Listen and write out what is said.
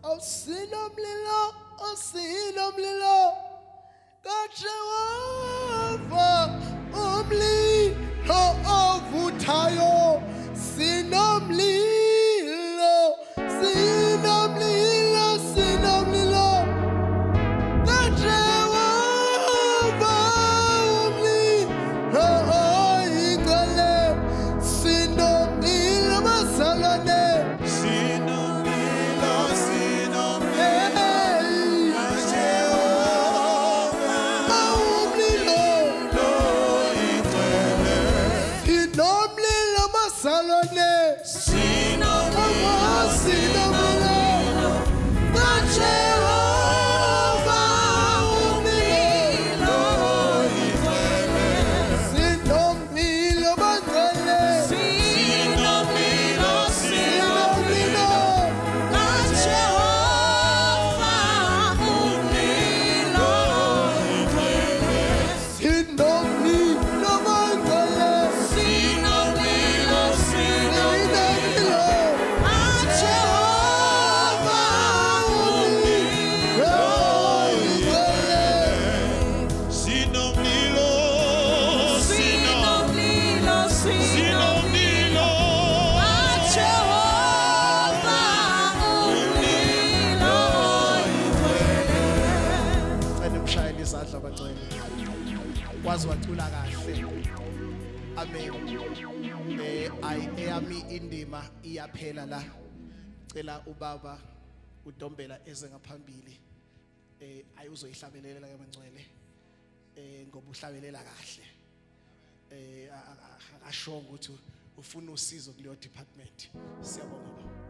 Awusinomlilo, awusinomlilo kaJehova, umlilo ovuthayo. Sinomlilo, sinomlilo, sinomlilo kaJehova, umlilo oyingcwele. Sinomlilo bazalwane, Sinomlilo, sinomlilo sinomlilo bazalwane, sinomlilo kaJehova, umlilo sinomlilo bangcwele, Sinomlilo, sinomlilo kaJehova, umlilo sinomlilo bangcwele, Sinomlilo, sinomlilo kaJehova, umlilo oyingcwele. Sinomlilo, Sinomlilo, Sinomlilo kaJehova, umlilo Cela umshayele izandla bangcwele. Wazi wacula kahle. Amen. Eyami indima iyaphela la. Cela ubaba uDombela eze ngaphambili. Ayuzoyihlabelela ke bangcwele. Ngoba uhlabelela kahle. Akashongo ukuthi ufuna usizo kuleyo department. Siyabonga baba.